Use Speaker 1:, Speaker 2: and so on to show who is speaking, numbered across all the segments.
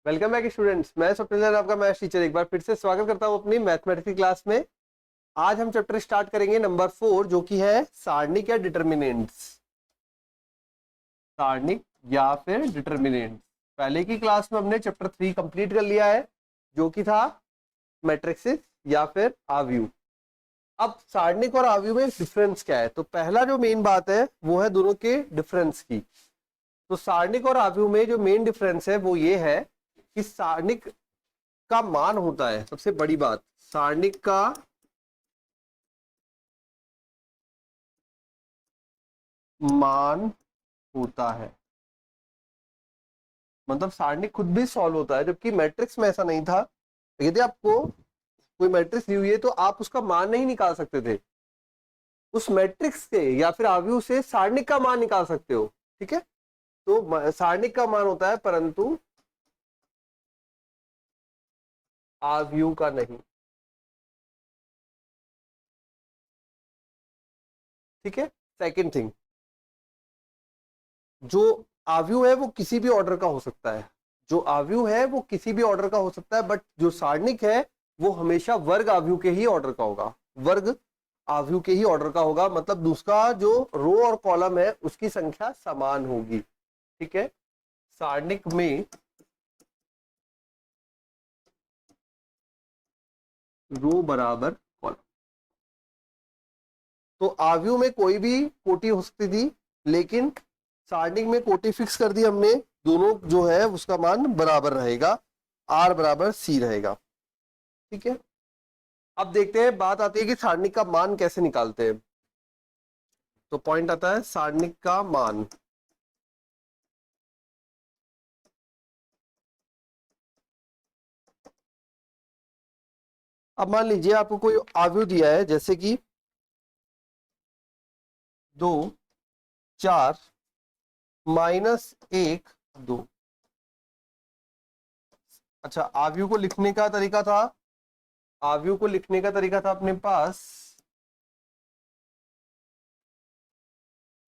Speaker 1: Welcome back students. मैं स्वप्निल, आपका maths teacher, एक बार फिर से स्वागत करता हूं अपनी मैथमेटिक्स की क्लास में। आज हम चैप्टर स्टार्ट करेंगे नंबर 4, जो कि है सारणिक या डिटर्मिनेंट्स। सारणिक या फिर डिटर्मिनेंट्स। पहले की क्लास में हमने चैप्टर 3 कंप्लीट कर लिया है, जो कि था मैट्रिक्सेस या फिर आव्यूह। अब सारणिक और आव्यूह में डिफरेंस क्या है, तो पहला जो मेन बात है वो है दोनों के डिफरेंस की। तो सारणिक और आव्यूह में जो मेन डिफरेंस है वो ये है कि सारणिक का मान होता है, सबसे बड़ी बात, सारणिक का मान होता है। मतलब सारणिक खुद भी सॉल्व होता है, जबकि मैट्रिक्स में ऐसा नहीं था। यदि आपको कोई मैट्रिक्स दी हुई है तो आप उसका मान नहीं निकाल सकते थे, उस मैट्रिक्स से या फिर आव्यूह से सारणिक का मान निकाल सकते हो। ठीक है, तो सारणिक का मान होता है परंतु आव्यूह का नहीं। ठीक है। सेकंड थिंग, जो आव्यूह है वो किसी भी ऑर्डर का हो सकता है, जो आव्यूह है वो किसी भी ऑर्डर का हो सकता है, बट जो सारणिक है वो हमेशा वर्ग आव्यूह के ही ऑर्डर का होगा। वर्ग आव्यूह के ही ऑर्डर का होगा, मतलब उसका जो रो और कॉलम है उसकी संख्या समान होगी। ठीक है। सारणिक में रो बराबर कॉलम, तो आव्यूह में कोई भी कोटि हो सकती थी, लेकिन सारणिक में कोटि फिक्स कर दी हमने। दोनों जो है उसका मान बराबर रहेगा, आर बराबर सी रहेगा। ठीक है। अब देखते हैं, बात आती है कि सारणिक का मान कैसे निकालते हैं। तो पॉइंट आता है सारणिक का मान। अब मान लीजिए आपको कोई आव्यूह दिया है, जैसे कि 2 4 -1 2। अच्छा, आव्यूह को लिखने का तरीका था, आव्यूह को लिखने का तरीका था अपने पास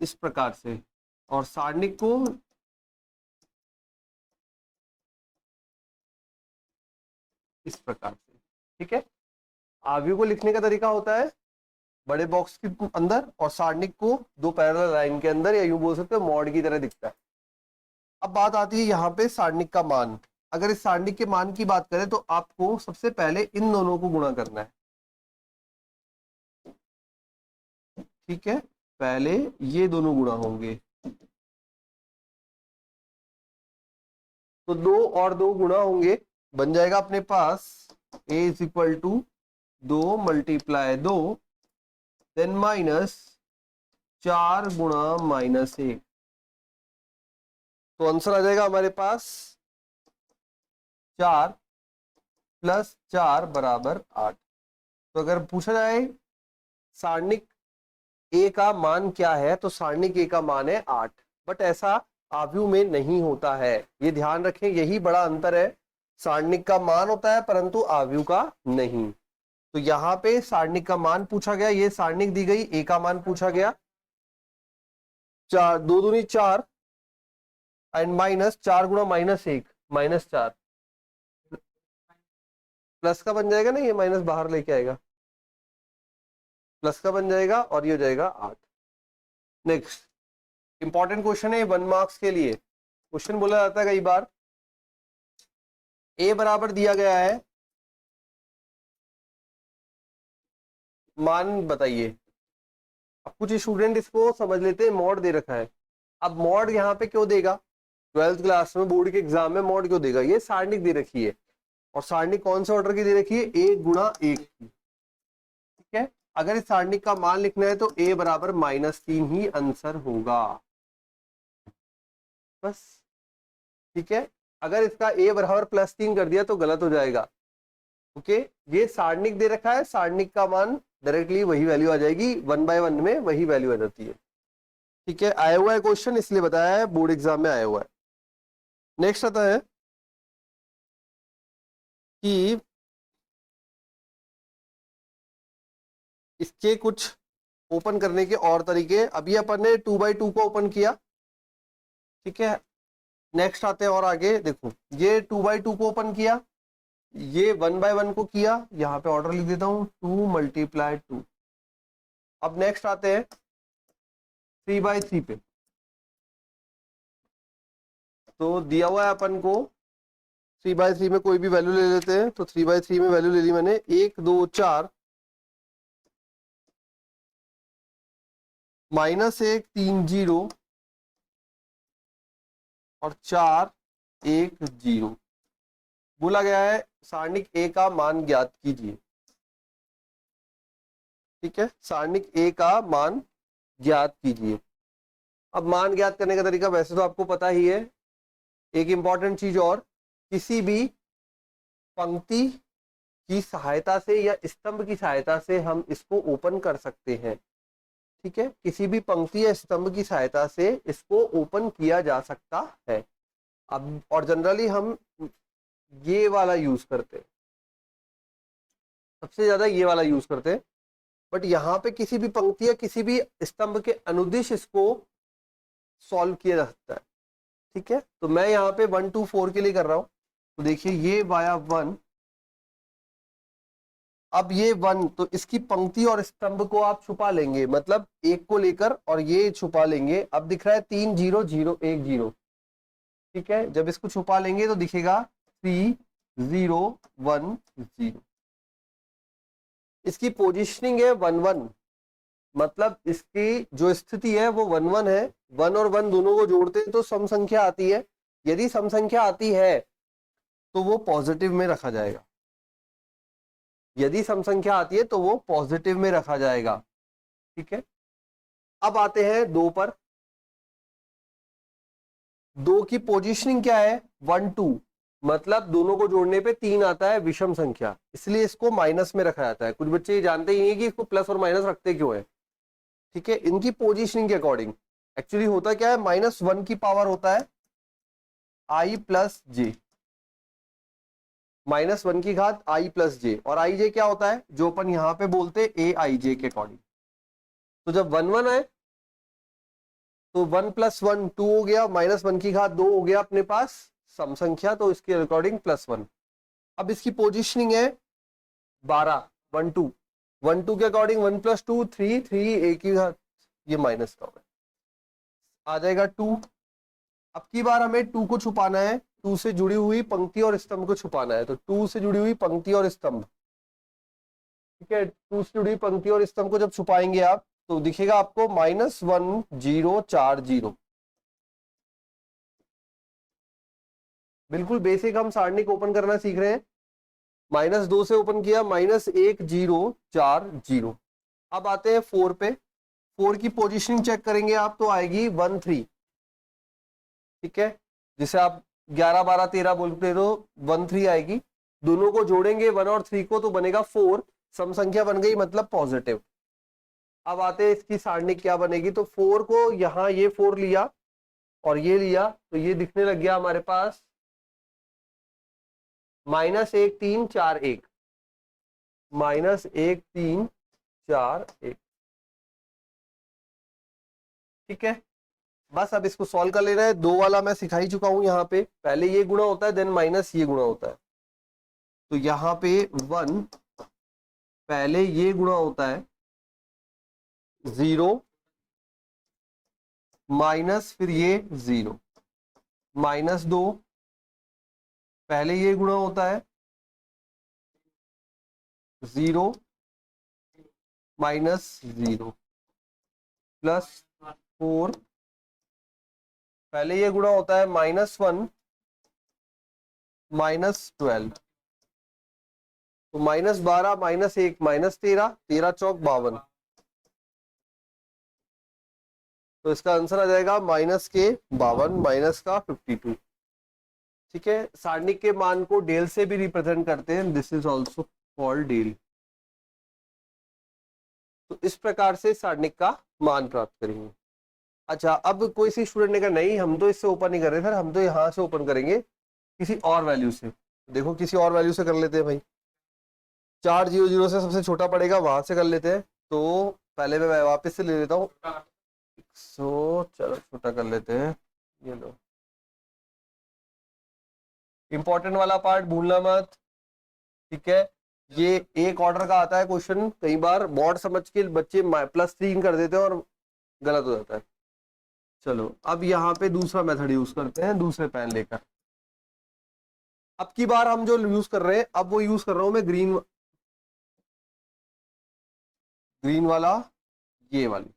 Speaker 1: इस प्रकार से, और सारणिक को इस प्रकार से। ठीक है। आव्यूह को लिखने का तरीका होता है बड़े बॉक्स के अंदर, और सारणिक को दो पैरेलल लाइन के अंदर, या यूं बोल सकते हो मॉड की तरह दिखता है। अब बात आती है यहाँ पे सारणिक का मान। अगर इस सारणिक के मान की बात करें तो आपको सबसे पहले इन दोनों को गुणा करना है। ठीक है, पहले ये दोनों गुणा होंगे, तो 2 और 2 गुणा होंगे, बन जाएगा अपने पास a इज इक्वल टू 2 × 2, देन -4 × -1। तो आंसर आ जाएगा हमारे पास 4 + 4 = 8। तो अगर पूछा जाए सारणिक ए का मान क्या है, तो सारणिक ए का मान है 8। बट ऐसा आव्यूह में नहीं होता है, ये ध्यान रखें, यही बड़ा अंतर है। सारणिक का मान होता है परंतु आव्यूह का नहीं। तो यहाँ पे सारणिक का मान पूछा गया, ये सारणिक दी गई, ए का मान पूछा गया। 4 2 दूनी 4 एंड -4 × -1 -4, प्लस का बन जाएगा ना, ये माइनस बाहर लेके आएगा, प्लस का बन जाएगा और ये हो जाएगा 8। नेक्स्ट इंपॉर्टेंट क्वेश्चन है 1 मार्क्स के लिए। क्वेश्चन बोला जाता है कई बार, ए बराबर दिया गया है, मान बताइए। अब कुछ स्टूडेंट इसको समझ लेते हैं मॉड दे रखा है। अब मॉड यहाँ पे क्यों देगा, 12th क्लास में बोर्ड के एग्जाम में मॉड क्यों देगा, ये सारणिक दे रखी है, और सारणिक कौन से ऑर्डर की दे रखी है, 1 × 1 की। ठीक है। अगर इस सारणिक का मान लिखना है तो a बराबर -3 ही आंसर होगा, बस। ठीक है। अगर इसका a बराबर +3 कर दिया तो गलत हो जाएगा। ओके, ये सारणिक दे रखा है, सारणिक का मान डायरेक्टली वही वैल्यू आ जाएगी, 1 बाय 1 में वही वैल्यू आ जाती है। ठीक है, आया हुआ है क्वेश्चन, इसलिए बताया है, बोर्ड एग्जाम में आया हुआ है। नेक्स्ट आता है कि इसके कुछ ओपन करने के और तरीके। अभी अपन ने 2 बाई 2 को ओपन किया। ठीक है, नेक्स्ट आते हैं और आगे देखो, ये 2/2 को ओपन किया, ये 1/1 को किया, यहाँ पे ऑर्डर लिख देता हूँ 2 × 2। अब नेक्स्ट आते हैं 3/3 पे। तो दिया हुआ है अपन को 3/3 में कोई भी वैल्यू ले लेते हैं। तो 3/3 में वैल्यू ले ली मैंने 1 2 4 -1 3 0 और 4 1 0। बोला गया है सारणिक ए का मान ज्ञात कीजिए। ठीक है, सारणिक ए का मान ज्ञात कीजिए। अब मान ज्ञात करने का तरीका वैसे तो आपको पता ही है। एक इंपॉर्टेंट चीज और, किसी भी पंक्ति की सहायता से या स्तंभ की सहायता से हम इसको ओपन कर सकते हैं। ठीक है, किसी भी पंक्ति या स्तंभ की सहायता से इसको ओपन किया जा सकता है। अब और जनरली हम ये वाला यूज करते हैं, सबसे ज्यादा ये वाला यूज करते हैं। बट यहाँ पे किसी भी पंक्ति या किसी भी स्तंभ के अनुदिश इसको सॉल्व किया जा सकता है। ठीक है, तो मैं यहाँ पे 1 2 4 के लिए कर रहा हूं। तो देखिए ये वाया 1, अब ये 1, तो इसकी पंक्ति और स्तंभ को आप छुपा लेंगे, मतलब एक को लेकर और ये छुपा लेंगे। अब दिख रहा है 3 0 0 1 0। ठीक है, जब इसको छुपा लेंगे तो दिखेगा 3 0 1 0। इसकी पोजीशनिंग है 1 1, मतलब इसकी जो स्थिति है वो 1 1 है। 1 और 1 दोनों को जोड़ते हैं तो सम संख्या आती है। यदि सम संख्या आती है तो वो पॉजिटिव में रखा जाएगा। यदि सम संख्या आती है तो वो पॉजिटिव में रखा जाएगा। ठीक है, अब आते हैं 2 पर। 2 की पोजीशनिंग क्या है 1 2, मतलब दोनों को जोड़ने पे 3 आता है, विषम संख्या, इसलिए इसको माइनस में रखा जाता है। कुछ बच्चे ये जानते ही नहीं है कि इसको प्लस और माइनस रखते क्यों है। ठीक है, इनकी पोजीशनिंग के अकॉर्डिंग एक्चुअली होता क्या है, -1 की पावर होता है i + j, -1 की घात i + j, और i j क्या होता है जो अपन यहां पे बोलते a i j के अकॉर्डिंग। तो जब 1 1 है तो 1 + 1 2 हो गया, -1 की घात 2 हो गया अपने पास सम संख्या, तो इसके अकॉर्डिंग +1। अब इसकी पोजीशनिंग है 12 1 2, 1 2 के अकॉर्डिंग 1 + 2 3 3 एक ही घात, ये माइनस का आ जाएगा 2। अब की बार हमें 2 को छुपाना है, 2 से जुड़ी हुई पंक्ति और स्तंभ को छुपाना है। तो 2 से जुड़ी हुई पंक्ति और स्तंभ, ठीक है, 2 से जुड़ी पंक्ति और स्तंभ को जब छुपाएंगे आप तो दिखेगा आपको -1 0 4 0। बिल्कुल बेसिक हम सारणिक ओपन करना सीख रहे हैं। -2 से ओपन किया, -1 0 4 0। अब आते हैं 4 पे। 4 की पोजीशनिंग चेक करेंगे आप तो आएगी 1 3। ठीक है, जिसे आप 11 12 13 बोलते तो 1 3 आएगी। दोनों को जोड़ेंगे 1 और 3 को तो बनेगा 4, सम संख्या बन गई मतलब पॉजिटिव। अब आते हैं इसकी सारणिक क्या बनेगी। तो 4 को यहां ये 4 लिया और ये लिया तो ये दिखने लग गया हमारे पास -1 3 4 1, -1 3 4 1। ठीक है, बस अब इसको सॉल्व कर लेना है। 2 वाला मैं सिखा ही चुका हूं। यहाँ पे पहले ये गुणा होता है देन माइनस ये गुणा होता है। तो यहाँ पे 1 पहले ये गुणा होता है 0 माइनस फिर ये 0, -2 पहले ये गुणा होता है 0 -0 +4 पहले ये गुणा होता है -1 -12, तो -12 -1 -13 13 चौक 52। तो इसका आंसर आ जाएगा -52 माइनस का 52। ठीक है, सारणिक के मान को डेल से भी रिप्रेजेंट करते हैं, this is also called del. तो इस प्रकार से सारणिक का मान प्राप्त करेंगे। अच्छा, अब कोई सी स्टूडेंट ने कहा नहीं हम तो इससे ओपन नहीं कर रहे सर, हम तो यहां से ओपन करेंगे किसी और वैल्यू से। देखो किसी और वैल्यू से कर लेते हैं भाई। 4 0 0 से सबसे छोटा पड़ेगा, वहां से कर लेते हैं। तो पहले मैं वापस से ले लेता हूँ। चलो छोटा कर लेते हैं, ये लो इंपॉर्टेंट वाला पार्ट भूलना मत, ठीक है। ये एक ऑर्डर का आता है क्वेश्चन, कई बार बोर्ड समझ के बच्चे +3 कर देते हैं और गलत हो जाता है। चलो अब यहाँ पे दूसरा मेथड यूज करते हैं, दूसरे पेन लेकर। अब की बार हम जो यूज कर रहे हैं, अब वो यूज कर रहा हूं मैं ग्रीन वाला, ये वाली,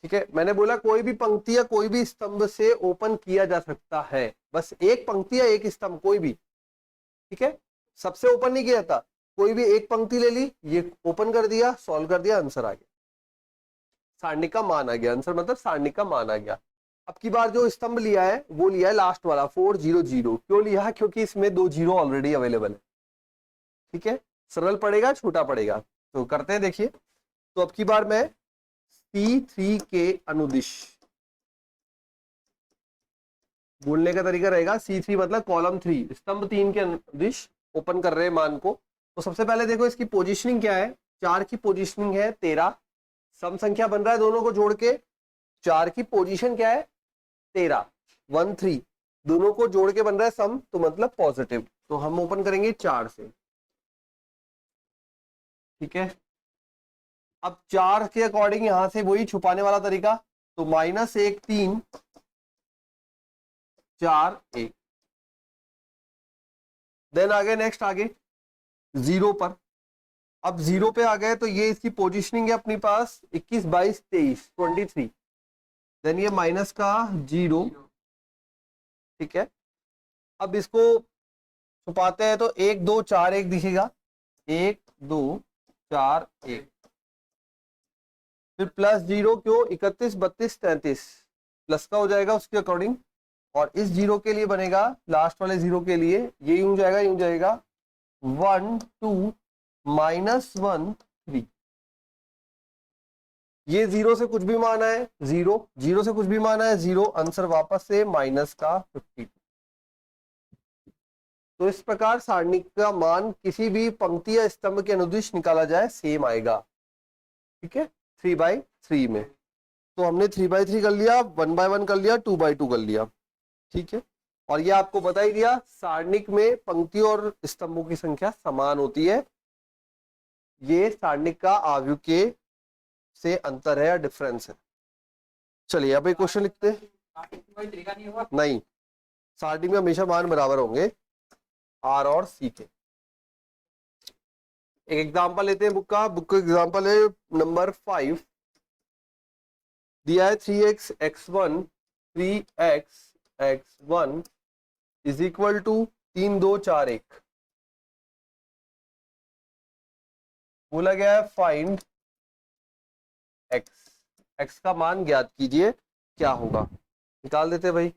Speaker 1: ठीक है। मैंने बोला कोई भी पंक्ति या कोई भी स्तंभ से ओपन किया जा सकता है, बस एक पंक्ति या एक स्तंभ कोई भी, ठीक है। सबसे ओपन नहीं किया जाता, कोई भी एक पंक्ति ले ली, ये ओपन कर दिया, सॉल्व कर दिया, आंसर आ गया, सारणी का मान आ गया। आंसर मतलब सारणी का मान आ गया। अब की बार जो स्तंभ लिया है वो लिया है लास्ट वाला 400। क्यों लिया है? क्योंकि इसमें 2 जीरो ऑलरेडी अवेलेबल है, ठीक है। सरल पड़ेगा, छोटा पड़ेगा, तो करते हैं, देखिए। तो अब की बार मैं C3 के अनुदिश, बोलने का तरीका रहेगा C3 मतलब कॉलम 3, स्तंभ 3 के अनुदिश ओपन कर रहे हैं मान को। तो सबसे पहले देखो इसकी पोजीशनिंग क्या है, 4 की पोजीशनिंग है 13, सम संख्या बन रहा है दोनों को जोड़ के, 4 की पोजीशन क्या है 13, 1 3, दोनों को जोड़ के बन रहा है सम, तो मतलब पॉजिटिव। तो हम ओपन करेंगे 4 से, ठीक है। अब 4 के अकॉर्डिंग यहां से वही छुपाने वाला तरीका, तो -1 3 4 1, देन आगे नेक्स्ट आगे 0 पर। अब 0 पे आ गए तो ये इसकी पोजीशनिंग है अपनी पास 21 22 23 23, देन ये माइनस का 0, ठीक है। अब इसको छुपाते हैं तो 1 2 4 1 दिखेगा, 1 2 4 1, फिर +0, क्यों 31 32 33 प्लस का हो जाएगा उसके अकॉर्डिंग, और इस 0 के लिए बनेगा, लास्ट वाले 0 के लिए ये यूं जाएगा 1 2 -1 3, ये 0 से कुछ भी माना है 0, 0 से कुछ भी माना है 0, आंसर वापस से माइनस का 52। तो इस प्रकार सारणी का मान किसी भी पंक्ति या स्तंभ के अनुदिश निकाला जाए सेम आएगा, ठीक है, 3/3 में। तो हमने 3/3 कर लिया, 1/1 कर लिया, 2/2 कर लिया, ठीक है। और ये आपको बता ही दिया सारणिक में पंक्ति और स्तंभों की संख्या समान होती है, ये सारणिक का आव्यूह के से अंतर है या डिफरेंस है। चलिए अब एक क्वेश्चन लिखते हैं। नहीं, सारणी में हमेशा मान बराबर होंगे आर और सी के। एक एग्जांपल लेते हैं बुक का एग्जांपल है नंबर 5, दिया है 3x x1 3x x1 is equal to 3 2 4 1, बोला गया है फाइंड x, x का मान ज्ञात कीजिए, क्या होगा, निकाल देते हैं भाई।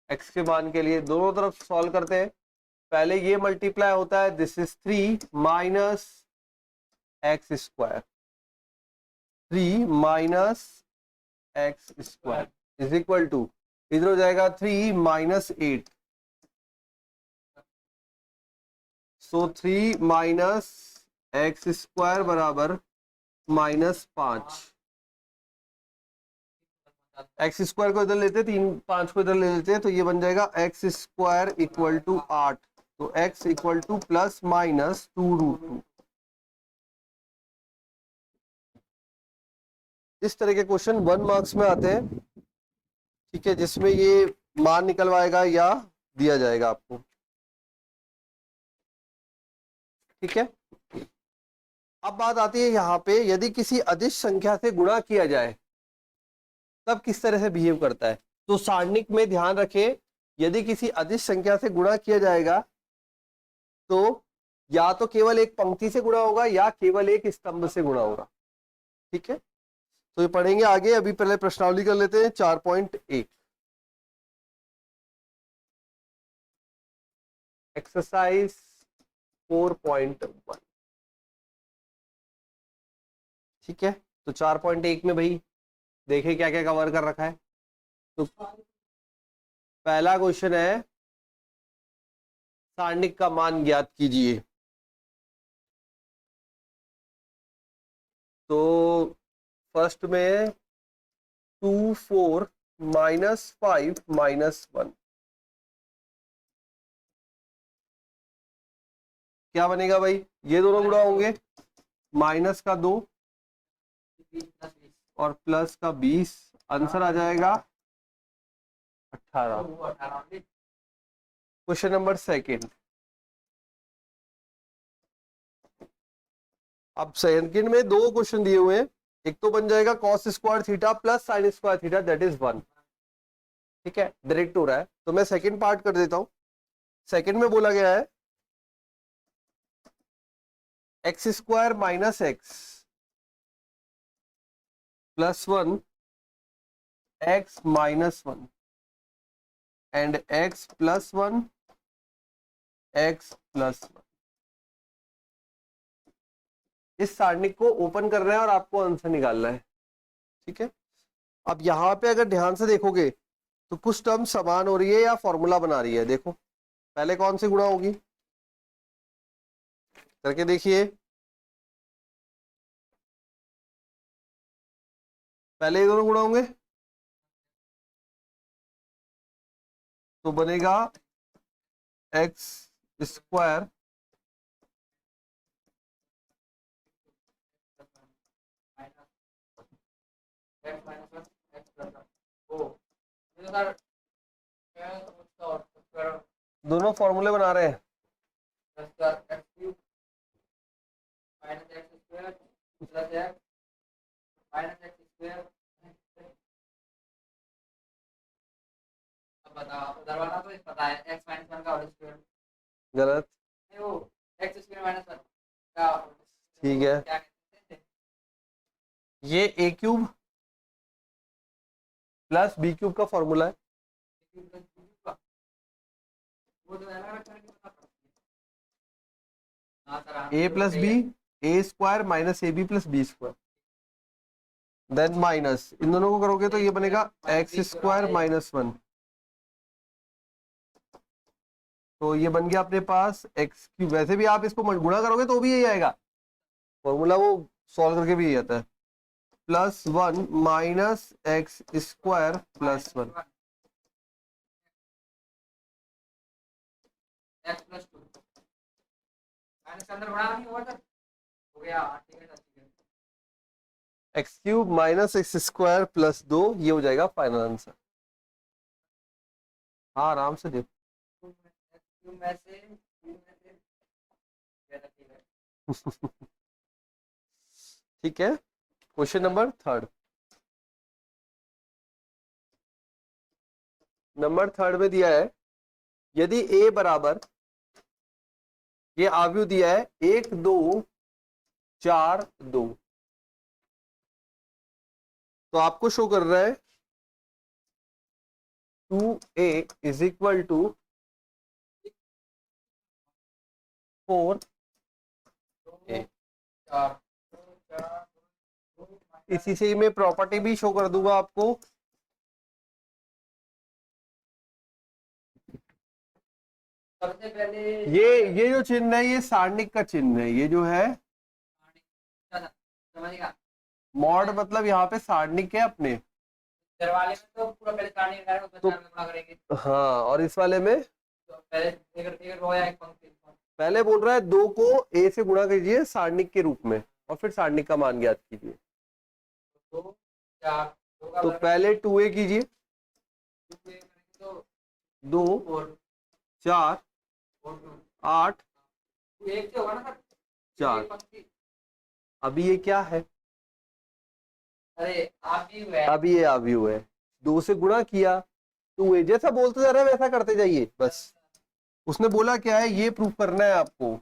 Speaker 1: x के मान के लिए दोनों तरफ सॉल्व करते हैं, पहले ये मल्टीप्लाई होता है, this is 3 minus x square, 3 minus x square is equal to, इधर हो जाएगा 3 minus 8, so 3 minus x square बराबर -5, एक्स स्क्वायर को इधर लेते, 3 5 को इधर ले लेते हैं, तो ये बन जाएगा एक्स स्क्वायर इक्वल टू 8, तो x इक्वल टू +-2√2। इस तरह के क्वेश्चन 1 मार्क्स में आते हैं, ठीक है, जिसमें ये मान निकलवाएगा या दिया जाएगा आपको, ठीक है। अब बात आती है यहाँ पे, यदि किसी अदिश संख्या से गुणा किया जाए तब किस तरह से बिहेव करता है। तो सारणिक में ध्यान रखें, यदि किसी अदिश संख्या से गुणा किया जाएगा तो या तो केवल एक पंक्ति से गुणा होगा या केवल एक स्तंभ से गुणा होगा, ठीक है। तो ये पढ़ेंगे आगे, अभी पहले प्रश्नावली कर लेते हैं 4.1, एक्सरसाइज 4.1, ठीक है। तो 4.1 में भाई देखें क्या क्या कवर कर रखा है। तो पहला क्वेश्चन है सारणिक का मान ज्ञात कीजिए। तो फर्स्ट में 2 4 -5 -1, क्या बनेगा भाई, ये दोनों गुणा होंगे, माइनस का 2 और प्लस का 20, आंसर आ जाएगा 18। Question number second. अब सेकंड में दो क्वेश्चन दिए हुए हैं, एक तो बन जाएगा cos square theta plus sine square theta that is 1। ठीक है, डायरेक्ट हो रहा है, तो मैं सेकंड पार्ट कर देता हूं। सेकंड में बोला गया है x square minus x plus 1 x minus 1 and x plus 1 x plus 1। इस सारणी को ओपन करना है और आपको आंसर निकालना है। ठीक है, अब यहां पे अगर ध्यान से देखोगे तो कुछ टर्म समान हो रही है या फॉर्मूला बना रही है। देखो पहले कौन सी गुणा होगी, करके देखिए। पहले ये दोनों गुणा होंगे तो बनेगा एक्स स्क्वायर दोनों फॉर्मूले बना रहे हैं। गलत, ठीक है, ये A cube plus B cube का फॉर्मूला है। A plus B, A square minus A B plus B square, then minus इन दोनों को करोगे तो ये बनेगा एक्स स्क्वायर माइनस 1। तो ये बन गया अपने पास एक्स क्यूब। वैसे भी आप इसको गुणा करोगे तो भी यही आएगा, फॉर्मूला वो सॉल्व करके भी यही आता है। Plus 1 minus x square plus 1 x cube minus x square plus 2, ये हो जाएगा फाइनल आंसर। हाँ आराम से देखो। ठीक है, question number third. Number third में दिया है यदि a बराबर, ये आव्यूह दिया है 1 2 4 2, तो आपको शो कर रहा है 2a is equal to 4a। इसी से ही मैं प्रॉपर्टी भी शो कर दूंगा आपको।
Speaker 2: सबसे पहले
Speaker 1: ये जो चिन्ह है ये सारणिक का चिन्ह है, ये जो है
Speaker 2: समझेगा।
Speaker 1: मॉड मतलब यहाँ पे सारणिक है अपने।
Speaker 2: इधर वाले में तो पूरा पहले सारणी लगाएगा, उसमें
Speaker 1: तो
Speaker 2: 4 में गुणा करेंगे।
Speaker 1: हाँ, और इस वाले में
Speaker 2: तो पहले एक रो या एक पंक्ति।
Speaker 1: पहले बोल रहा है 2 को a से गुणा कीजिए सारणिक के रूप में और फिर सारणिक का मान ज्ञात कीजिए।
Speaker 2: 2 4 2 का
Speaker 1: तो
Speaker 2: वर्ग
Speaker 1: पहले 2a कीजिए,
Speaker 2: 2
Speaker 1: 2
Speaker 2: 4
Speaker 1: 4 8
Speaker 2: एक से होगा ना सर,
Speaker 1: 4।
Speaker 2: एक पंक्ति।
Speaker 1: अभी ये क्या है,
Speaker 2: अरे आप भी हुए
Speaker 1: अभी ये आव्यूह है, 2 से गुणा किया 2a, जैसा बोलते जा रहे हैं वैसा करते जाइए बस। उसने बोला क्या है, ये प्रूफ करना है आपको।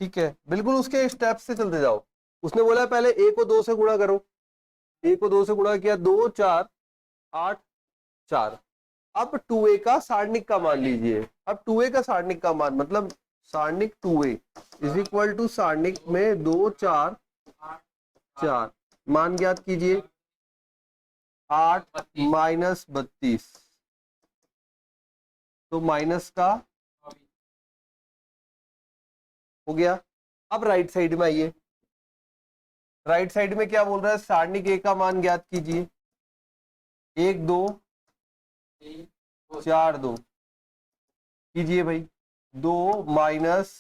Speaker 1: ठीक है, बिल्कुल उसके स्टेप से चलते जाओ। उसने बोला पहले a को 2 से गुणा करो, a को 2 से गुणा किया 2 4 8 4। अब 2a का सारणिक का मान लीजिए। अब 2a का सारणिक का मान मतलब सारणिक 2a इज इक्वल टू सारणिक में 2 4 4 मान ज्ञात कीजिए 8 माइनस 32, तो माइनस का हो गया। अब राइट साइड में आइए, राइट साइड में क्या बोल रहा है, सारणिक a का मान ज्ञात कीजिए 1 2 4 2 कीजिए भाई। 2 माइनस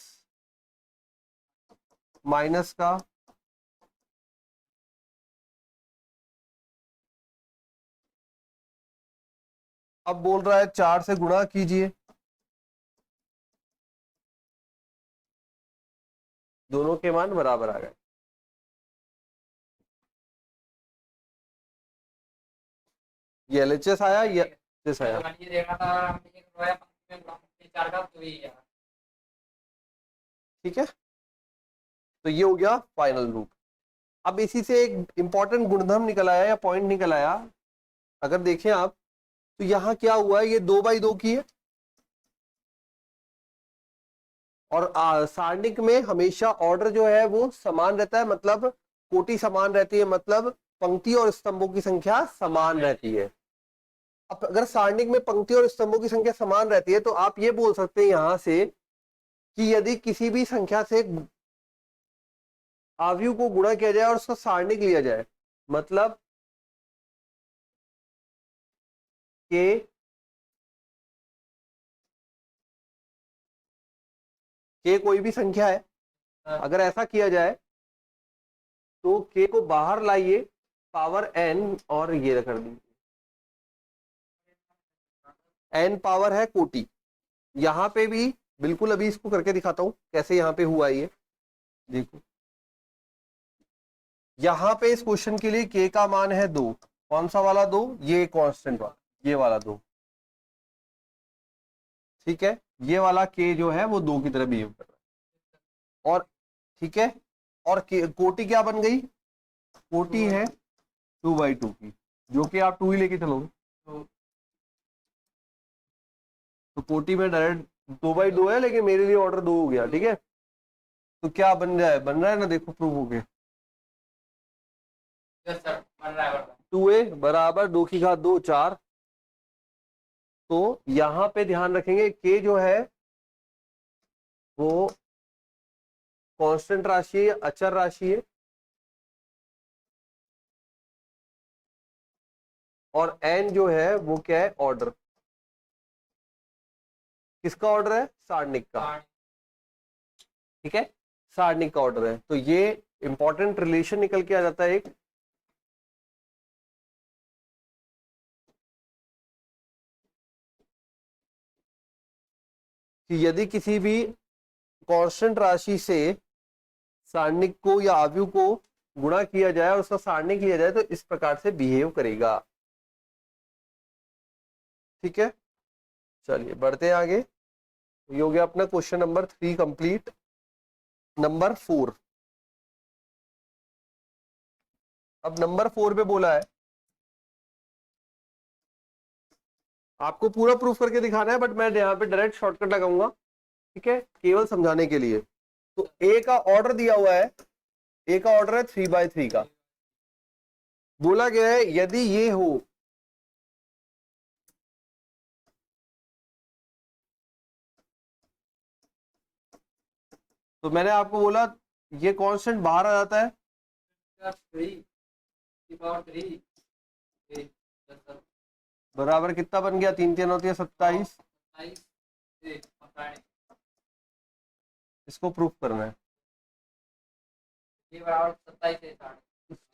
Speaker 1: माइनस का अब बोल रहा है 4 से गुणा कीजिए, दोनों के मान बराबर आ गए। ये एलएचएस आया, ये एलएचएस आया।
Speaker 2: ये देखा था हमने, ये करवाया पंक्ति में गुणा पंक्ति 4 का, तो ये है।
Speaker 1: ठीक है, तो ये हो गया फाइनल रूप। अब इसी से एक इंपॉर्टेंट गुणधर्म निकल आया या पॉइंट निकल आया, अगर देखें आप तो यहां क्या हुआ है, ये 2/2 की है और सारणिक में हमेशा ऑर्डर जो है वो समान रहता है, मतलब कोटि समान रहती है, मतलब पंक्ति और स्तंभों की संख्या समान रहती है। अब अगर सारणिक में पंक्ति और स्तंभों की संख्या समान रहती है तो आप ये बोल सकते हैं यहां से कि यदि किसी भी संख्या से आव्यूह को गुणा किया जाए और उसका सारणिक लिया जाए, मतलब के कोई भी संख्या है, अगर ऐसा किया जाए तो के को बाहर लाइए पावर n और ये कर दीजिए, n पावर है कोटि। यहां पे भी बिल्कुल अभी इसको करके दिखाता हूं कैसे यहां पे हुआ ये, देखो यहां पे इस क्वेश्चन के लिए k का मान है 2। कौन सा वाला 2? ये कांस्टेंट वाला, ये वाला 2। ठीक है, ये वाला k जो है वो 2 की तरह बिहेव कर रहा है। और ठीक है, और कोटि क्या बन गई? कोटि है 2/2 की, जो कि आप 2 ही लेके चलोगे तो कोटि में डायरेक्ट 2/2 है, लेकिन मेरे लिए ऑर्डर 2 हो गया। ठीक है, तो क्या बन रहा है? बन रहा है ना, देखो प्रूव हो गया।
Speaker 2: यस सर, बन रहा है।
Speaker 1: 2a बराबर 2 की घात 2 4। तो यहां पे ध्यान रखेंगे k जो है वो कांस्टेंट राशि है, अचर राशि है, और n जो है वो क्या है? ऑर्डर। किसका ऑर्डर है? सारणिक का। ठीक है, सारणिक का ऑर्डर है। तो ये इंपॉर्टेंट रिलेशन निकल के आ जाता है एक, कि यदि किसी भी कांस्टेंट राशि से सारणिक को या आव्यूह को गुणा किया जाए और उसका सारणिक लिया जाए तो इस प्रकार से बिहेव करेगा। ठीक है, चलिए बढ़ते हैं आगे। ये हो गया अपना क्वेश्चन नंबर 3 कंप्लीट। नंबर 4, अब नंबर 4 पे बोला है आपको पूरा प्रूफ करके दिखाना है, बट मैं यहाँ पे डायरेक्ट शॉर्टकट लगाऊंगा। ठीक है, केवल समझाने के लिए। तो ए का ऑर्डर दिया हुआ है, ए का ऑर्डर है 3/3 का। बोला गया है यदि ये हो तो मैंने आपको बोला ये कांस्टेंट बाहर आ जाता है,
Speaker 2: 3
Speaker 1: बराबर कितना बन गया? 3 3 होती है 27। इसको प्रूफ करना है।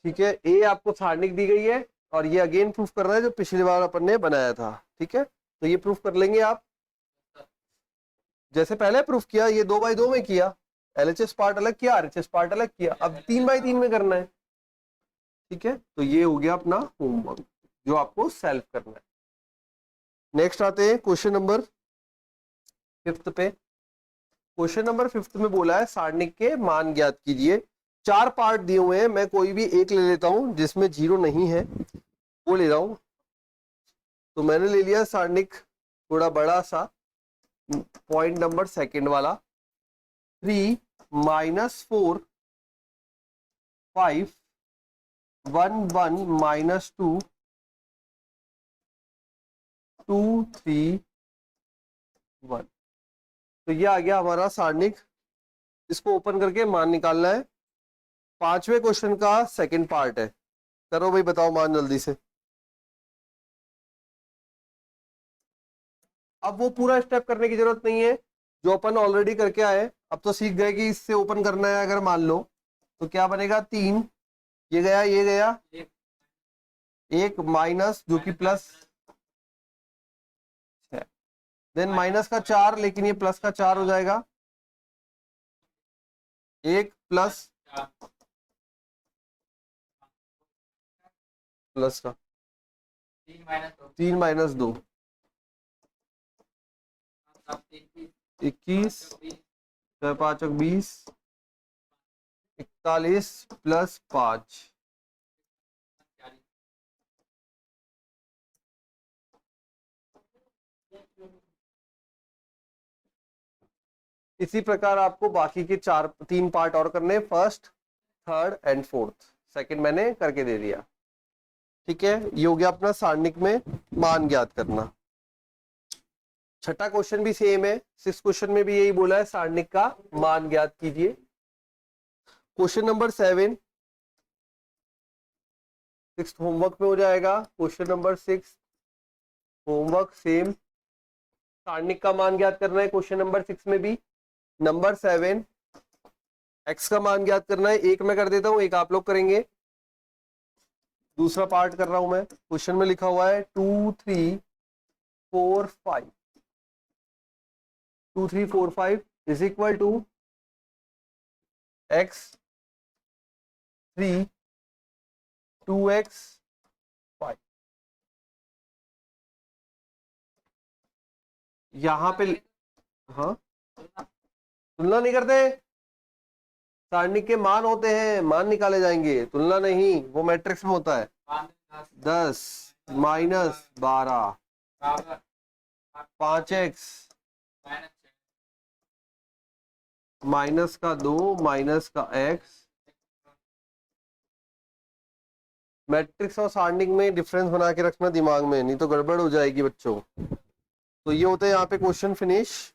Speaker 1: ठीक है, ए आपको सारणिक दी गई है और ये अगेन प्रूफ करना है जो पिछली बार अपन ने बनाया था। ठीक है, तो ये प्रूफ कर लेंगे आप, जैसे पहले प्रूफ किया, ये 2/2 में किया, एलएचएस पार्ट अलग किया, आरएचएस पार्ट अलग किया, अब 3/3 में करना है। ठीक है, तो ये हो गया अपना होमवर्क जो आपको सेल्फ करना है। नेक्स्ट आते हैं क्वेश्चन नंबर 5 पे। क्वेश्चन नंबर 5 में बोला है सारणिक के मान ज्ञात कीजिए। 4 पार्ट दिए हुए हैं, मैं कोई भी एक ले लेता हूं जिसमें 0 नहीं है वो ले रहा हूं। तो मैंने ले लिया सारणिक थोड़ा बड़ा सा, पॉइंट नंबर 2 वाला, 3 -4 5 1 1 -2 2 3 1। तो ये आ गया हमारा सारणिक। इसको ओपन करके मान निकालना है। 5वें क्वेश्चन का सेकंड पार्ट है। करो भाई, बताओ मान जल्दी से। अब वो पूरा स्टेप करने की जरूरत नहीं है, जो अपन ऑलरेडी करके आए, अब तो सीख गए कि इससे ओपन करना है अगर मान लो, तो क्या बनेगा 3, ये गया ये गया, एक माइनस जो कि प्लस है, देन माइनस का 4, लेकिन ये प्लस का 4 हो जाएगा, एक प्लस प्लस का 3 माइनस 2, 21, 5 20, 41 प्लस 5, इसी प्रकार आपको बाकी के 3 पार्ट और करने, first, third and fourth. Second मैंने करके दे दिया। ठीक है, ये हो गया अपना सारणिक में मान ज्ञात करना। छठा क्वेश्चन भी सेम है, 6 क्वेश्चन में भी यही बोला है, सारणिक का मान ज्ञात कीजिए। क्वेश्चन नंबर 7 6th होमवर्क में हो जाएगा। क्वेश्चन नंबर 6 होमवर्क सेम, सारणिक का मान ज्ञात करना है क्वेश्चन नंबर 6 में भी। नंबर 7 x का मान ज्ञात करना है, एक मैं कर देता हूं, एक आप लोग करेंगे। दूसरा पार्ट कर रहा हूं मैं। क्वेश्चन में लिखा हुआ है 2 3 4 5, 2 3 4 5 is equal to x 3 2x 5। यहां पे हाँ, तुलना नहीं करते, सारणिक के मान होते हैं, मान निकाले जाएंगे, तुलना नहीं, वो मैट्रिक्स में होता है। 10 माइनस 12 5x माइनस का 2 माइनस का x। मैट्रिक्स और सारणिक में डिफरेंस बना के रखना दिमाग में, नहीं तो गड़बड़ हो जाएगी बच्चों। तो ये होता है यहाँ पे क्वेश्चन फिनिश।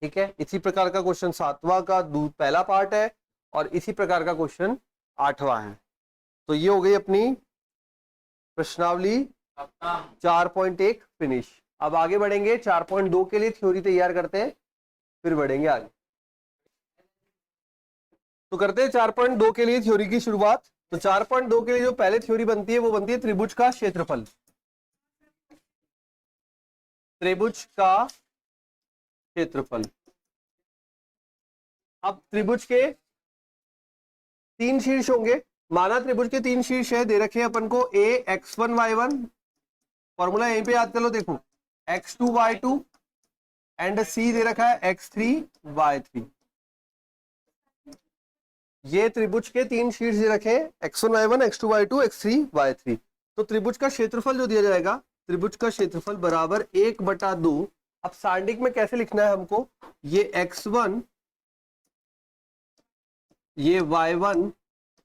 Speaker 1: ठीक है, इसी प्रकार का क्वेश्चन 7वां का पहला पार्ट है और इसी प्रकार का क्वेश्चन 8वां है। तो ये हो गई अपनी प्रश्नावली 4.1 फिनिश। अब आगे बढ़ेंगे, 4.2 के लिए थ्योरी तैयार करते हैं, फिर बढ़ेंगे आगे। तो करते हैं 4.2 के लिए थ्योरी की शुरुआत। तो 4.2 के लिए जो पहले थ्योरी बनती है वो बनती है त्रिभुज का क्षेत्रफल। त्रिभुज का क्षेत्रफल। अब त्रिभुज के 3 शीर्ष होंगे, माना त्रिभुज के 3 शीर्ष है, दे रखे हैं अपन को a x1 y1, फॉर्मूला यहीं पे याद कर लो, देखो x2 y2 एंड c दे रखा है x3 y3। ये त्रिभुज के 3 शीर्ष दे रखे हैं, x1 y1 x2 y2 x3 y3। तो त्रिभुज का क्षेत्रफल जो दिया जाएगा, त्रिभुज का क्षेत्रफल बराबर 1/2। अब सारणिक में कैसे लिखना है हमको, ये x1, ये y1,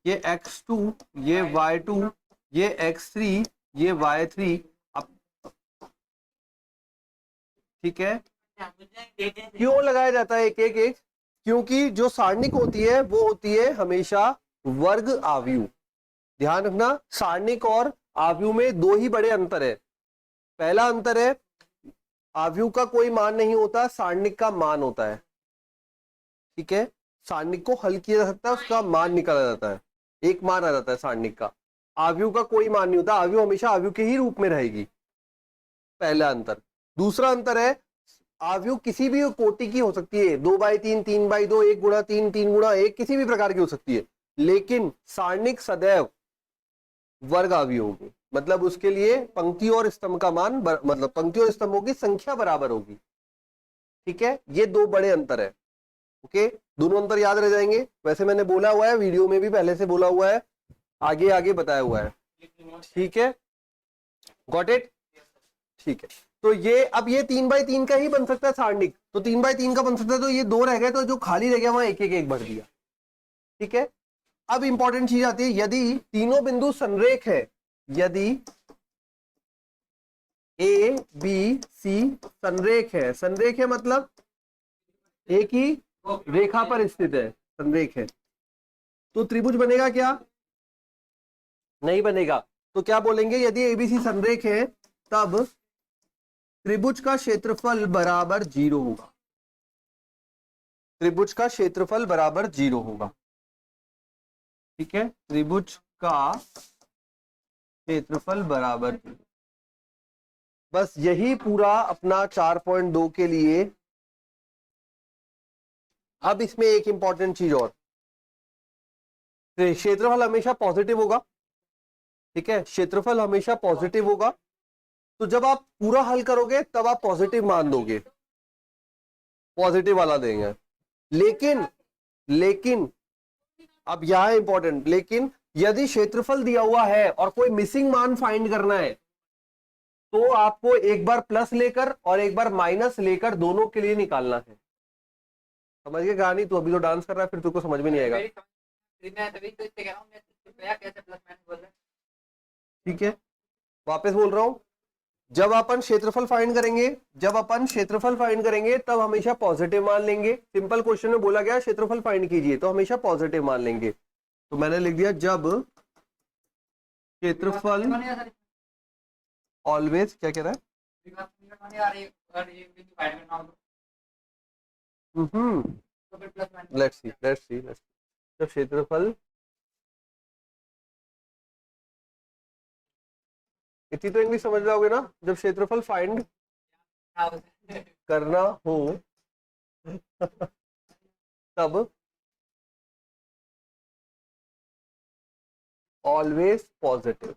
Speaker 1: ये x2, ये y2, ये x3, ये y3। अब ठीक है, क्यों लगाया जाता है एक एक एक, क्योंकि जो सारणिक होती है वो होती है हमेशा वर्ग आव्यूह। ध्यान रखना, सारणिक और आव्यूह में 2 ही बड़े अंतर है। पहला अंतर है, आव्यूह का कोई मान नहीं होता, सारणिक का मान होता है। ठीक है, सारणिक को हल किया जा सकता है, उसका मान निकाला जाता है, एक मान आ जाता है सारणिक का। आव्यूह का कोई मान नहीं होता, आव्यूह हमेशा आव्यूह के ही रूप में रहेगी। पहला अंतर। दूसरा अंतर है, आव्यूह किसी भी कोटि की हो सकती है, 2/3, 3/2, 1x3, 3x1, किसी भी प्रकार की हो सकती है, लेकिन सारणिक सदैव वर्ग आव्यूह होगी। मतलब उसके लिए पंक्ति और स्तंभ का मान मतलब पंक्ति और स्तंभों की संख्या बराबर होगी। ठीक है, ये 2 बड़े अंतर है। ओके, दोनों अंतर याद रह जाएंगे। वैसे मैंने बोला हुआ है, वीडियो में भी पहले से बोला हुआ है, आगे आगे बताया हुआ है। ठीक है, गॉट इट। ठीक है, तो ये अब ये 3/3 का ही बन सकता है सारणिक, तो 3/3 का बन सकता है, तो ये 2 रह गए, तो जो खाली रह गया वहां एक एक एक भर दिया। ठीक है, अब इंपॉर्टेंट चीज आती है, यदि तीनों बिंदु संरेख है, यदि ए बी सी संरेख है, संरेख है मतलब एक ही रेखा पर स्थित है, संरेख है, तो त्रिभुज बनेगा क्या, नहीं बनेगा। तो क्या बोलेंगे, यदि एबीसी संरेख है तब त्रिभुज का क्षेत्रफल बराबर 0 होगा। त्रिभुज का क्षेत्रफल बराबर 0 होगा। ठीक है, त्रिभुज का क्षेत्रफल बराबर 0। बस यही पूरा अपना 4.2 के लिए। अब इसमें एक इंपॉर्टेंट चीज और, क्षेत्रफल हमेशा पॉजिटिव होगा। ठीक है, क्षेत्रफल हमेशा पॉजिटिव होगा। तो जब आप पूरा हल करोगे तब आप पॉजिटिव मान दोगे, पॉजिटिव वाला देंगे। लेकिन अब यह है इंपॉर्टेंट, लेकिन यदि क्षेत्रफल दिया हुआ है और कोई मिसिंग मान फाइंड करना है तो आपको एक बार प्लस लेकर और एक बार माइनस लेकर दोनों के लिए निकालना है। समझ गए कहानी? तो अभी तो डांस कर रहा है, फिर तुमको समझ में नहीं आएगा। ठीक है, वापस बोल रहा हूं, जब अपन क्षेत्रफल फाइंड करेंगे तब हमेशा पॉजिटिव मान लेंगे। सिंपल क्वेश्चन में बोला गया क्षेत्रफल फाइंड कीजिए, तो हमेशा पॉजिटिव मान लेंगे। तो मैंने लिख दिया जब क्षेत्रफल ऑलवेज, क्या कह रहा है? लेट्स सी जब क्षेत्रफल, इतनी तो इंग्लिश समझ जाओगे ना, जब क्षेत्रफल फाइंड करना हो तब ऑलवेज पॉजिटिव।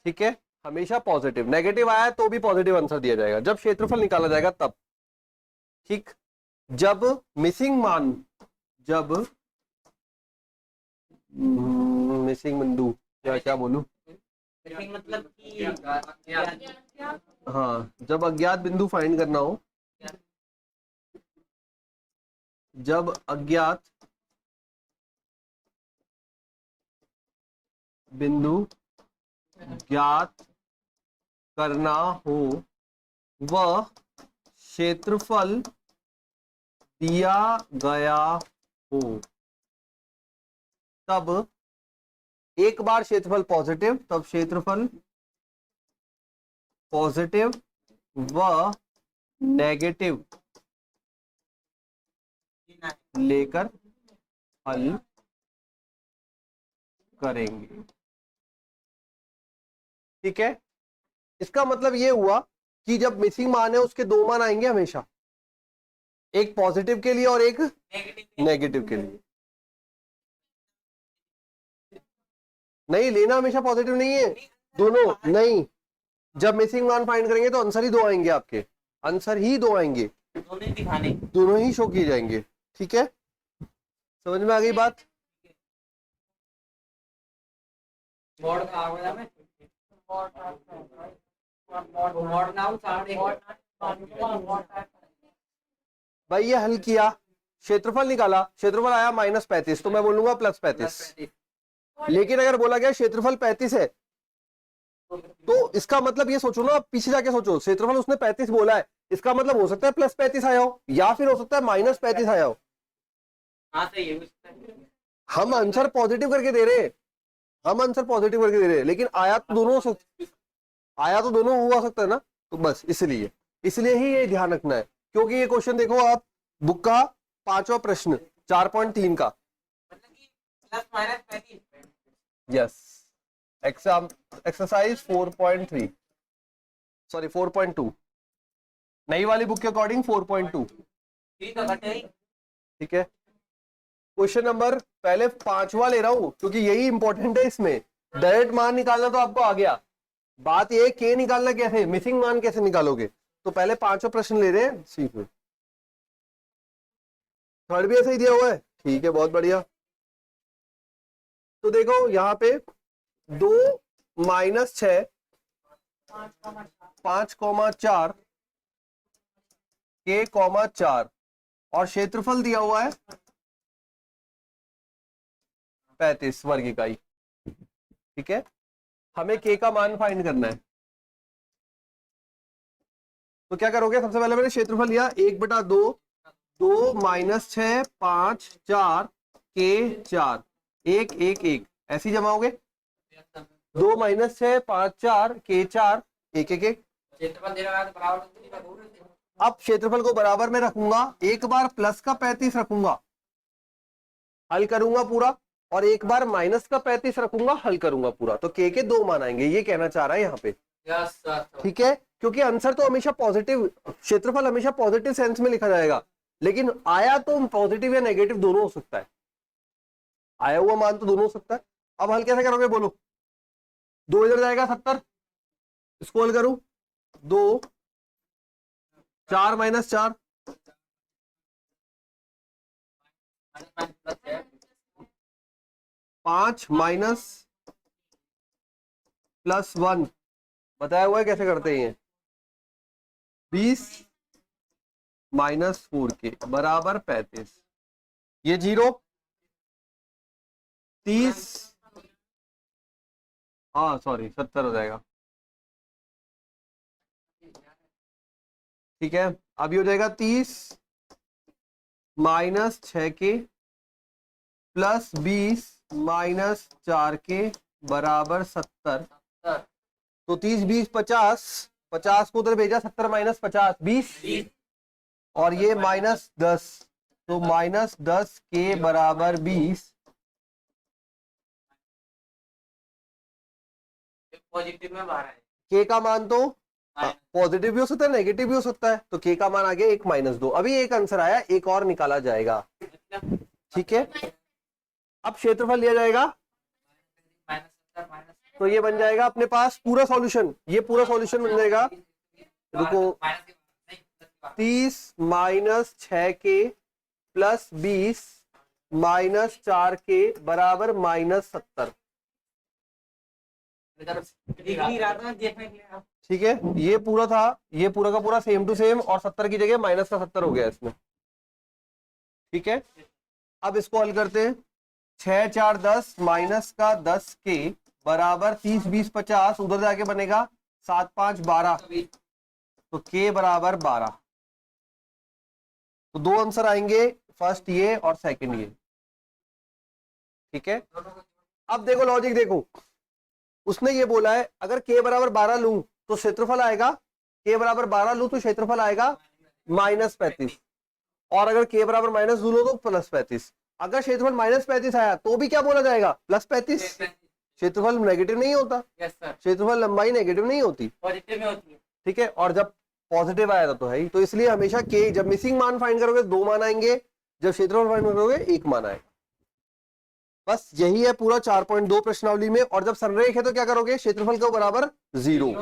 Speaker 1: ठीक है, हमेशा पॉजिटिव। नेगेटिव आया तो भी पॉजिटिव आंसर दिया जाएगा जब क्षेत्रफल निकाला जाएगा तब। ठीक, जब मिसिंग मान, जब मिसिंग बिंदु, क्या बोलूं,
Speaker 2: मतलब कि
Speaker 1: हाँ, जब अज्ञात बिंदु फाइंड करना हो, जब अज्ञात बिंदु ज्ञात करना हो, वह क्षेत्रफल दिया गया हो, तब एक बार क्षेत्रफल पॉजिटिव, तब क्षेत्रफल पॉजिटिव व नेगेटिव लेकर हल करेंगे। ठीक है, इसका मतलब ये हुआ कि जब मिसिंग मान है उसके दो मान आएंगे हमेशा, एक पॉजिटिव के लिए और एक नेगेटिव के लिए। नहीं, लेना हमेशा पॉजिटिव नहीं है, दोनों नहीं। जब मिसिंग मान फाइंड करेंगे तो आंसर ही दो आएंगे आपके, आंसर ही दो आएंगे, दोनों ही शो किए जाएंगे। ठीक है, समझ में आ गई बात? भाई ये हल किया, क्षेत्रफल निकाला, क्षेत्रफल आया -35, तो मैं बोलूंगा +35। लेकिन अगर बोला गया क्षेत्रफल 35 है तो इसका मतलब ये सोचो ना, पीछे जाके सोचो, क्षेत्रफल उसने 35 बोला है, इसका मतलब हो सकता है +35 आया हो या फिर हो सकता है -35 आया हो। हम आंसर पॉजिटिव करके दे रहे, लेकिन आया तो दोनों हुआ सकता है ना। तो बस इसलिए ही ये ध्यान रखना है, क्योंकि ये क्वेश्चन देखो आप, बुक का 5वां प्रश्न 4.3 का, यस, एक्सरसाइज 4.3, सॉरी 4.2, नई वाली बुक के अकॉर्डिंग 4.2। ठीक है, क्वेश्चन नंबर पहले 5वां ले रहा हूं क्योंकि यही इंपॉर्टेंट है। इसमें डायरेक्ट मान निकालना तो आपको आ गया, बात ये के निकालना कैसे, मिसिंग मान कैसे निकालोगे। तो पहले 5वां प्रश्न ले रहे हैं, सीख लो। थर्ड भी ऐसे ही दिया हुआ है, ठीक है, बहुत बढ़िया। तो देखो यहाँ पे 2 - 6 5,4 के 4 और क्षेत्रफल दिया हुआ है 35 वर्ग इकाई। ठीक है, हमें के का मान फाइंड करना है। तो क्या करोगे, सबसे पहले मैंने क्षेत्रफल लिया 1/2, 2 - 6 5 4 के 4, 1 1 1, ऐसी जमाओगे। 2 - 6 5 4 के 4, 1 1 1। अब क्षेत्रफल को बराबर में रखूंगा, एक बार प्लस का 35 रखूंगा, हल करूंगा पूरा, और एक बार माइनस का 35 रखूंगा, हल करूंगा पूरा, तो के 2 मान आएंगे, ये कहना चाह रहा है यहाँ पे।
Speaker 2: Yes sir.
Speaker 1: ठीक है, क्योंकि आंसर तो हमेशा पॉजिटिव, क्षेत्रफल हमेशा पॉजिटिव सेंस में लिखा जाएगा, लेकिन आया तो पॉजिटिव या नेगेटिव दोनों हो सकता है, आया हुआ मान तो दोनों हो सकता है। अब हल कैसे करोगे बोलो? 2 इधर जाएगा 70, इसको हल करूं, 2 4 माइनस 4 5 माइनस प्लस 1, बताया हुआ है कैसे करते हैं, 20 माइनस 4 के बराबर 35, ये 0 30, हाँ सॉरी 70 हो जाएगा। ठीक है, अब ये हो जाएगा 30 माइनस 6 के प्लस 20 माइनस 4 के बराबर 70, तो 30 20 50, 50 को उधर भेजा, 70 माइनस 50 20, और ये माइनस 10, तो माइनस 10 के बराबर 20।
Speaker 2: पॉजिटिव में बाहर है,
Speaker 1: के का मान तो पॉजिटिव भी हो सकता है, नेगेटिव भी हो सकता है, तो के का मान आ गया 1 माइनस 2। अभी एक आंसर आया, एक और निकाला जाएगा। ठीक है, अब क्षेत्रफल लिया जाएगा, तो ये बन जाएगा अपने पास पूरा सॉल्यूशन, ये पूरा सॉल्यूशन बन जाएगा, रुको, 30 माइनस 6 के प्लस 20 माइनस 4 के बराबर माइनस 70। ठीक है, ये पूरा था, ये पूरा का पूरा सेम टू सेम, और 70 की जगह माइनस का 70 हो गया इसमें। ठीक है, अब इसको हल करते हैं, 6 4 10 माइनस का 10 के बराबर 30 20 50, उधर जाके बनेगा 7 5 12, तो के बराबर 12। तो दो आंसर आएंगे, फर्स्ट ये और सेकंड ये। ठीक है, अब देखो लॉजिक देखो, उसने ये बोला है अगर के बराबर 12 लूं तो क्षेत्रफल आएगा, के बराबर 12 लूं तो क्षेत्रफल आएगा माइनस 35, और अगर के बराबर माइनस 2 लो तो प्लस 35। अगर क्षेत्रफल माइनस 35 आया तो भी क्या बोला जाएगा, प्लस 35। क्षेत्रफल नेगेटिव नहीं होता, क्षेत्रफल लंबाई नेगेटिव नहीं होती,
Speaker 2: पॉजिटिव में होती है।
Speaker 1: ठीक है, और जब पॉजिटिव आया तो है ही, तो इसलिए हमेशा के, जब मिसिंग मान फाइंड करोगे 2 मान आएंगे, जब क्षेत्रफल फाइंड करोगे 1 मान आएगा। बस यही है पूरा 4.2 प्रश्नावली में। और जब संरेख है तो क्या करोगे, क्षेत्रफल को बराबर 0,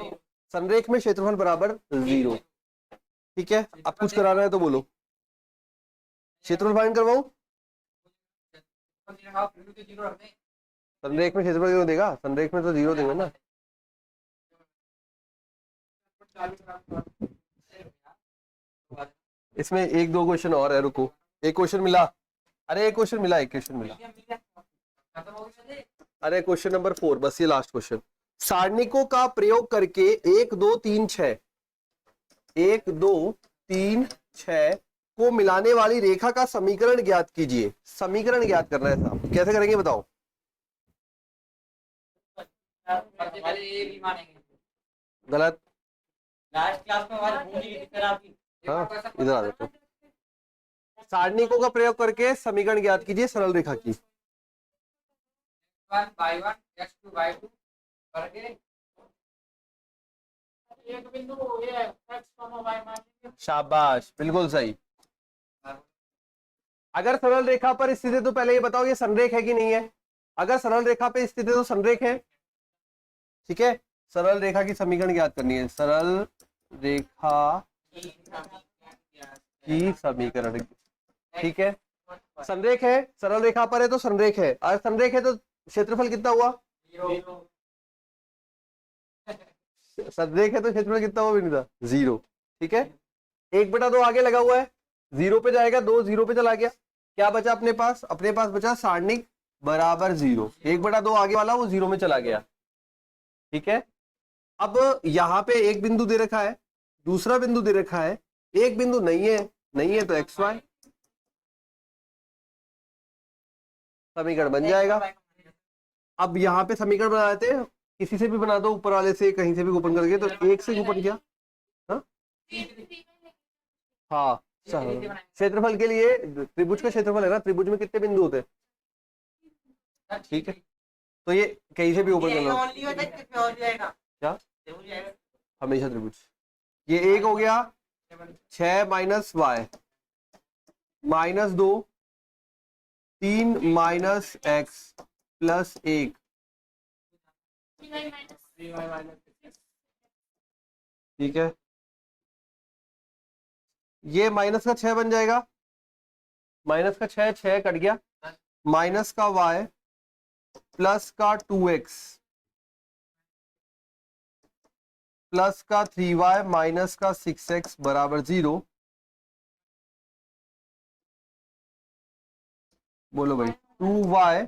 Speaker 1: संरेख में क्षेत्रफल बराबर 0। ठीक है, अब कुछ कराना है तो बोलो, क्षेत्रफल फाइंड करवाऊं, संरेख में क्षेत्रफल 0 देगा, संरेख में तो 0 देंगे ना। इसमें 1 2 क्वेश्चन और है, रुको, एक क्वेश्चन मिला, अरे एक क्वेश्चन मिला, एक क्वेश्चन मिला, अरे क्वेश्चन नंबर 4, बस ये लास्ट क्वेश्चन। सारणिकों का प्रयोग करके 1 2 3 6 1 2 3 6 को मिलाने वाली रेखा का समीकरण ज्ञात कीजिए। समीकरण ज्ञात करना है साहब, कैसे करेंगे बताओ? गलत,
Speaker 2: लास्ट क्लास में हमारी भूमि की तरह थी।
Speaker 1: हाँ इधर आ जाते। सारणिकों का प्रयोग करके समीकरण ज्ञात कीजिए सरल रेखा की।
Speaker 2: 1 by 1 x2 by 2 करके एक बिंदु ये x, y मान,
Speaker 1: शाबाश, बिल्कुल सही। अगर सरल रेखा पर स्थित है तो पहले ये बताओ ये संरेख है कि नहीं है। अगर सरल रेखा पे स्थित है तो संरेख है। ठीक है, सरल रेखा की समीकरण ज्ञात करनी है, सरल रेखा की समीकरण। ठीक है, संरेख है, सरल रेखा पर है तो संरेख है, अगर संरेख है तो क्षेत्रफल कितना हुआ, संरेख है तो क्षेत्रफल कितना हुआ विनीता, 0। ठीक है, 1/2 आगे लगा हुआ है, 0 पे जाएगा, 2 0 पे चला गया, क्या बचा अपने पास, अपने पास बचा सारणिक बराबर 0, 1/2 आगे वाला वो 0 में चला गया। ठीक है, अब यहां पे एक बिंदु दे रखा है, दूसरा बिंदु दे रखा है, एक बिंदु नहीं है, नहीं है तो एक्स वाई, समीकरण बन जाएगा। अब यहाँ पे समीकरण बना देते हैं, किसी से भी बना दो, ऊपर वाले से कहीं से भी ओपन करके, तो 1 से ओपन किया, हाँ हाँ क्षेत्रफल के लिए त्रिभुज का क्षेत्रफल है ना, त्रिभुज में कितने बिंदु होते हैं, ठीक है, तो ये कहीं से भी ओपन करना क्या, हमेशा त्रिभुज। ये एक हो गया 6 minus y minus 2 3 minus x plus 1, ठीक है, ये माइनस का 6 बन जाएगा, माइनस का 6 6 कट गया, माइनस का y प्लस का 2x प्लस का 3y माइनस का 6x बराबर 0। बोलो भाई 2y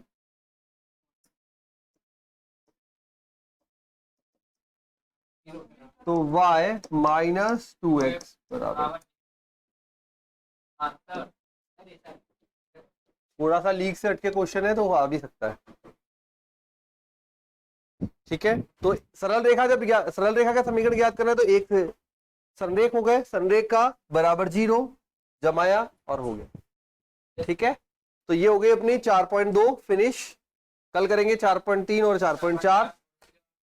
Speaker 1: तो y माइनस 2x बराबर, थोड़ा सा लीक से हटके क्वेश्चन है तो वो आ भी सकता है, ठीक है। तो सरल रेखा सरल रेखा का समीकरण ज्ञात करना है तो एक संरेख हो गए, संरेख का बराबर 0 जमाया और हो गया, ठीक है। तो ये हो गई अपनी 4.2 फिनिश। कल करेंगे 4.3 और 4.4।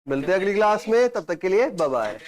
Speaker 1: मिलते हैं अगली क्लास में, तब तक के लिए बाय बाय।